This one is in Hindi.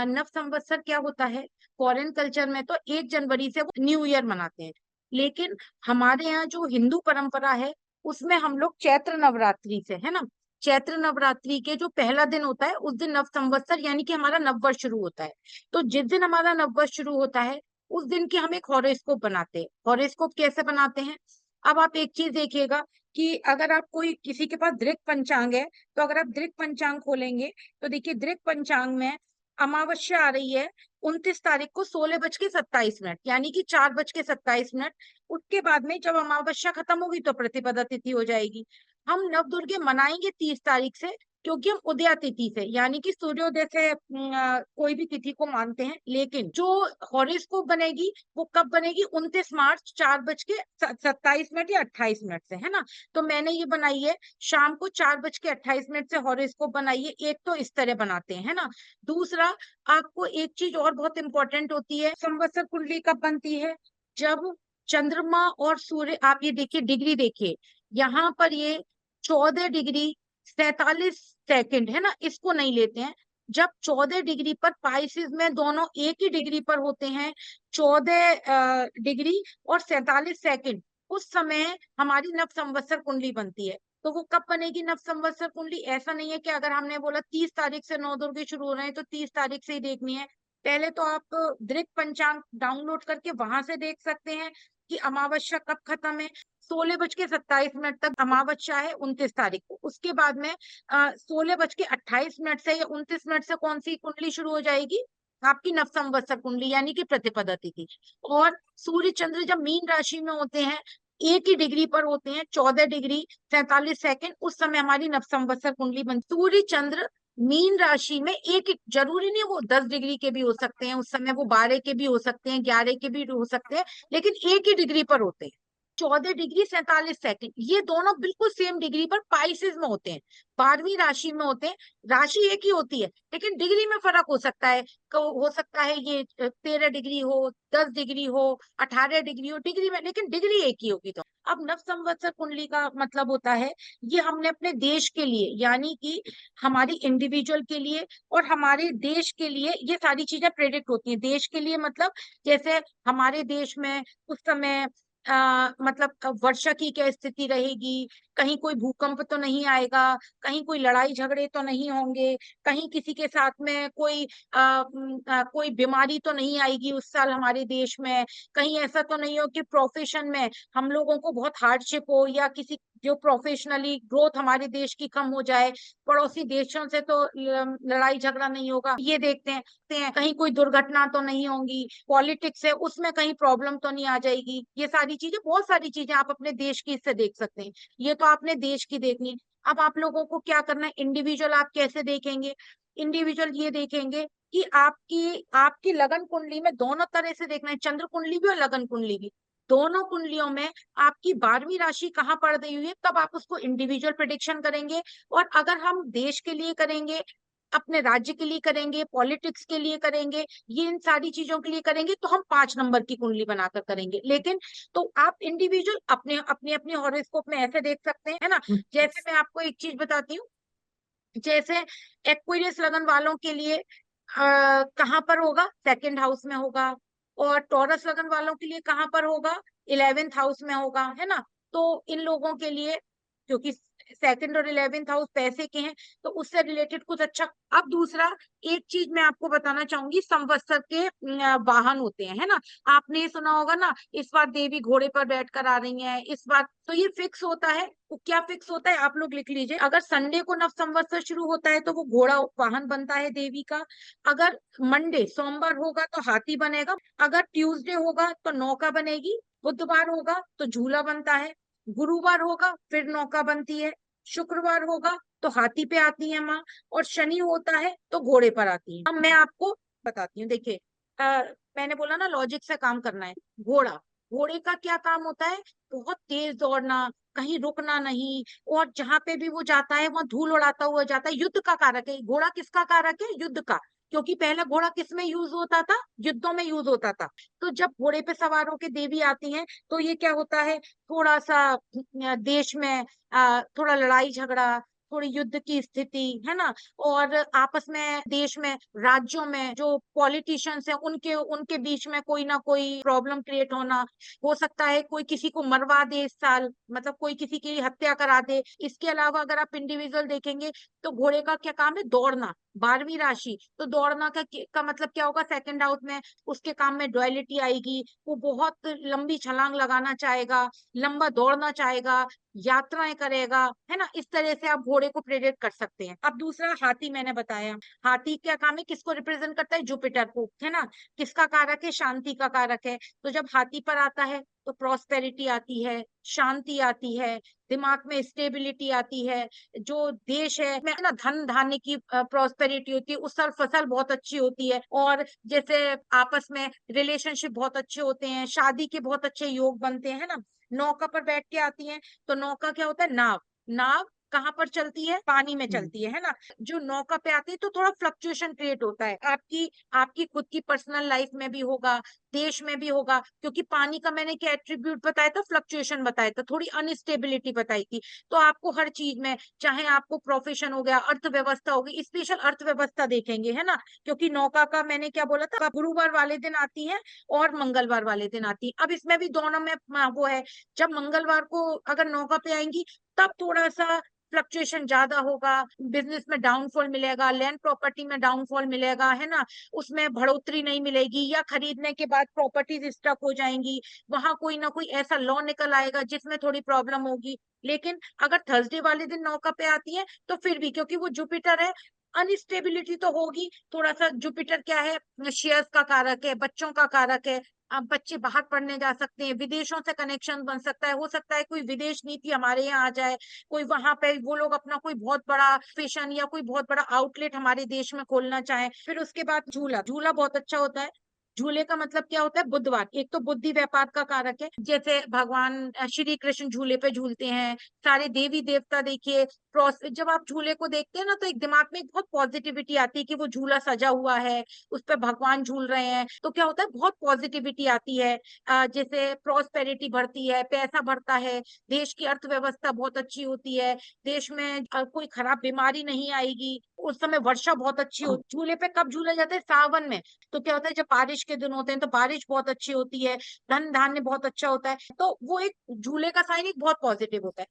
नव संवत्सर क्या होता है, फॉरेन कल्चर में तो 1 जनवरी से वो न्यू ईयर मनाते हैं, लेकिन हमारे यहाँ जो हिंदू परंपरा है उसमें हम लोग चैत्र नवरात्रि से, है ना, चैत्र नवरात्रि के जो पहला दिन होता है उस दिन नव संवत्सर यानी कि हमारा नववर्ष शुरू होता है। तो जिस दिन हमारा नववर्ष शुरू होता है उस दिन की हम एक हॉरोस्कोप बनाते हैं। हॉरोस्कोप कैसे बनाते हैं? अब आप एक चीज देखिएगा कि अगर आप कोई किसी के पास दृक पंचांग है, तो अगर आप दृक पंचांग खोलेंगे तो देखिए दृक पंचांग में अमावस्या आ रही है 29 तारीख को 16:27 यानी कि 4:27। उसके बाद में जब अमावस्या खत्म होगी तो प्रतिपदा तिथि हो जाएगी। हम नवदुर्गे मनाएंगे 30 तारीख से, क्योंकि हम उदया तिथि से यानी कि सूर्योदय से कोई भी तिथि को मानते हैं। लेकिन जो हॉरोस्कोप बनेगी वो कब बनेगी? 29 मार्च 4:27 या 28 से, है ना। तो मैंने ये बनाई है शाम को 4:28 से हॉरोस्कोप बनाइए। एक तो इस तरह बनाते हैं, है ना। दूसरा, आपको एक चीज और बहुत इंपॉर्टेंट होती है, संवत्सर कुंडली कब बनती है? जब चंद्रमा और सूर्य, आप ये देखिए डिग्री देखिए, यहाँ पर ये 14 डिग्री 47 सेकंड, है ना, इसको नहीं लेते हैं। जब 14 डिग्री पर पाइसिस में दोनों एक ही डिग्री पर होते हैं, 14 डिग्री और 47 सेकंड, उस समय हमारी नव संवत्सर कुंडली बनती है। तो वो कब बनेगी नव संवत्सर कुंडली? ऐसा नहीं है कि अगर हमने बोला 30 तारीख से नवदुर्गे शुरू हो रहे हैं तो 30 तारीख से ही देखनी है। पहले तो आप दृक पंचांग डाउनलोड करके वहां से देख सकते हैं कि अमावस्या कब खत्म है। 16:27 तक अमावस्या है 29 तारीख को। उसके बाद में 16:28 से या 29 से कौन सी कुंडली शुरू हो जाएगी? आपकी नव संवत्सर कुंडली यानी कि प्रतिपदा तिथि। और सूर्य चंद्र जब मीन राशि में होते हैं, एक ही डिग्री पर होते हैं, 14 डिग्री 47 सेकंड, उस समय हमारी नव संवत्सर कुंडली बन। सूर्य चंद्र मीन राशि में एक, जरूरी नहीं वो 10 डिग्री के भी हो सकते हैं, उस समय वो 12 के भी हो सकते हैं, 11 के भी हो सकते हैं, लेकिन एक ही डिग्री पर होते हैं। 14 डिग्री 47 सेकंड, ये दोनों बिल्कुल सेम डिग्री पर पाइसेस में होते हैं, 12वीं राशि में होते हैं। राशि एक ही होती है लेकिन डिग्री में फर्क हो सकता है। हो सकता है ये 13 डिग्री हो, 10 डिग्री हो, 18 डिग्री हो, डिग्री में, लेकिन डिग्री एक ही होगी। तो अब नव संवत्सर कुंडली का मतलब होता है, ये हमने अपने देश के लिए यानी कि हमारी इंडिविजुअल के लिए और हमारे देश के लिए ये सारी चीजें प्रेडिक्ट होती हैं। देश के लिए मतलब जैसे हमारे देश में उस समय मतलब वर्षा की क्या स्थिति रहेगी, कहीं कोई भूकंप तो नहीं आएगा, कहीं कोई लड़ाई झगड़े तो नहीं होंगे, कहीं किसी के साथ में कोई बीमारी तो नहीं आएगी उस साल हमारे देश में, कहीं ऐसा तो नहीं हो कि प्रोफेशन में हम लोगों को बहुत हार्डशिप हो या किसी जो प्रोफेशनली ग्रोथ हमारे देश की कम हो जाए, पड़ोसी देशों से तो लड़ाई झगड़ा नहीं होगा, ये देखते हैं कहीं कोई दुर्घटना तो नहीं होगी, पॉलिटिक्स है उसमें कहीं प्रॉब्लम तो नहीं आ जाएगी। ये सारी चीजें, बहुत सारी चीजें आप अपने देश की इससे देख सकते हैं। ये तो आपने देश की देखनी। अब आप लोगों को क्या करना है, इंडिविजुअल आप कैसे देखेंगे? इंडिविजुअल ये देखेंगे कि आपकी आपकी लगन कुंडली में दोनों तरह से देखना है, चंद्र कुंडली भी और लगन कुंडली भी। दोनों कुंडलियों में आपकी 12वीं राशि कहाँ पड़ रही हुई है, तब आप उसको इंडिविजुअल प्रिडिक्शन करेंगे। और अगर हम देश के लिए करेंगे, अपने राज्य के लिए करेंगे, पॉलिटिक्स के लिए करेंगे, ये इन सारी चीजों के लिए करेंगे, तो हम 5 नंबर की कुंडली बनाकर करेंगे। लेकिन तो आप इंडिविजुअल अपने अपने अपने हॉरोस्कोप में ऐसे देख सकते हैं, है ना। जैसे मैं आपको एक चीज बताती हूँ, जैसे एक्वेरियस लगन वालों के लिए कहाँ पर होगा? सेकंड हाउस में होगा। और टॉरस लगन वालों के लिए कहाँ पर होगा? 11th हाउस में होगा, है ना। तो इन लोगों के लिए, क्योंकि सेकंड और 11th हाउस पैसे के हैं, तो उससे रिलेटेड कुछ अच्छा। अब दूसरा, एक चीज मैं आपको बताना चाहूंगी, संवत्सर के वाहन होते हैं, है ना। आपने ये सुना होगा ना, इस बार देवी घोड़े पर बैठकर आ रही हैं, इस बार तो ये फिक्स होता है। वो क्या फिक्स होता है आप लोग लिख लीजिए, अगर संडे को नव संवत्सर शुरू होता है तो वो घोड़ा वाहन बनता है देवी का। अगर मंडे सोमवार होगा तो हाथी बनेगा, अगर ट्यूसडे होगा तो नौका बनेगी, बुधवार होगा तो झूला बनता है, गुरुवार होगा फिर नौका बनती है, शुक्रवार होगा तो हाथी पे आती है माँ, और शनि होता है तो घोड़े पर आती है। अब मैं आपको बताती हूँ, देखिए मैंने बोला ना लॉजिक से काम करना है। घोड़ा, घोड़े का क्या काम होता है? बहुत तेज दौड़ना, कहीं रुकना नहीं, और जहां पे भी वो जाता है वहां धूल उड़ाता हुआ जाता है। युद्ध का कारक है घोड़ा। किसका कारक है? युद्ध का। क्योंकि पहले घोड़ा किस में यूज होता था? युद्धों में यूज होता था। तो जब घोड़े पे सवार होकर देवी आती हैं तो ये क्या होता है, थोड़ा सा देश में थोड़ा लड़ाई झगड़ा, थोड़ी युद्ध की स्थिति, है ना? और आपस में देश में, राज्यों में जो पॉलिटिशियंस हैं उनके उनके बीच में कोई ना कोई प्रॉब्लम क्रिएट होना, हो सकता है कोई किसी को मरवा दे इस साल, मतलब कोई किसी की हत्या करा दे। इसके अलावा अगर आप इंडिविजुअल देखेंगे तो घोड़े का क्या काम है? दौड़ना। 12वीं राशि तो दौड़ना का मतलब क्या होगा? सेकंड हाउस में उसके काम में डुअलिटी आएगी, वो बहुत लंबी छलांग लगाना चाहेगा, लंबा दौड़ना चाहेगा, यात्राएं करेगा, है ना? इस तरह से आप घोड़े को प्रेरित कर सकते हैं। अब दूसरा हाथी मैंने बताया, हाथी क्या काम है? किसको रिप्रेजेंट करता है? जुपिटर को, है ना? किसका कारक है? शांति का कारक है। तो जब हाथी पर आता है तो प्रॉस्पेरिटी आती है, शांति आती है, दिमाग में स्टेबिलिटी आती है, जो देश है में ना धन धान्य की प्रॉस्पेरिटी होती है, उसल फसल बहुत अच्छी होती है, और जैसे आपस में रिलेशनशिप बहुत अच्छे होते हैं, शादी के बहुत अच्छे योग बनते हैं, है ना? नौका पर बैठ के आती है, तो नौका क्या होता है? नाव। नाव कहाँ पर चलती है? पानी में हुँ। चलती है ना? जो नौका पे आती है तो थोड़ा फ्लक्चुएशन क्रिएट होता है। आपकी आपकी खुद की पर्सनल लाइफ में भी होगा, देश में भी होगा, क्योंकि पानी का मैंने क्या एट्रीब्यूट बताया था? फ्लक्चुएशन बताया था, थोड़ी अनस्टेबिलिटी बताई थी। तो आपको हर चीज में, चाहे आपको प्रोफेशन हो गया, अर्थव्यवस्था होगी, स्पेशल अर्थव्यवस्था देखेंगे, है ना? क्योंकि नौका का मैंने क्या बोला था? गुरुवार वाले दिन आती है और मंगलवार वाले दिन आती है। अब इसमें भी दोनों में वो है, जब मंगलवार को अगर नौका पे आएंगी तब थोड़ा सा फ्लक्चुएशन ज्यादा होगा, बिजनेस में डाउनफॉल मिलेगा, लैंड प्रॉपर्टी में डाउनफॉल मिलेगा, है ना? उसमें बढ़ोतरी नहीं मिलेगी, या खरीदने के बाद प्रॉपर्टीज स्टक हो जाएंगी, वहां कोई ना कोई ऐसा लॉ निकल आएगा जिसमें थोड़ी प्रॉब्लम होगी। लेकिन अगर थर्सडे वाले दिन नौका पे आती है तो फिर भी, क्योंकि वो जुपिटर है, अनस्टेबिलिटी तो होगी थोड़ा सा। जुपिटर क्या है? शेयर्स का कारक है, बच्चों का कारक है। अब बच्चे बाहर पढ़ने जा सकते हैं, विदेशों से कनेक्शन बन सकता है, हो सकता है कोई विदेश नीति हमारे यहाँ आ जाए, कोई वहां पे वो लोग अपना कोई बहुत बड़ा फैशन या कोई बहुत बड़ा आउटलेट हमारे देश में खोलना चाहे। फिर उसके बाद झूला, झूला बहुत अच्छा होता है। झूले का मतलब क्या होता है? बुधवार, एक तो बुद्धि व्यापार का कारक है, जैसे भगवान श्री कृष्ण झूले पे झूलते हैं, सारे देवी देवता देखिए। जब आप झूले को देखते हैं ना तो एक दिमाग में एक बहुत पॉजिटिविटी आती है कि वो झूला सजा हुआ है, उस पे भगवान झूल रहे हैं, तो क्या होता है? बहुत पॉजिटिविटी आती है। जैसे प्रॉस्पेरिटी बढ़ती है, पैसा बढ़ता है, देश की अर्थव्यवस्था बहुत अच्छी होती है, देश में कोई खराब बीमारी नहीं आएगी, उस समय वर्षा बहुत अच्छी होती। झूले पे कब झूला जाता है? सावन में। तो क्या होता है? जब बारिश के दिन होते हैं तो बारिश बहुत अच्छी होती है, धन धान्य बहुत अच्छा होता है, तो वो एक झूले का साइन एक बहुत पॉजिटिव होता है।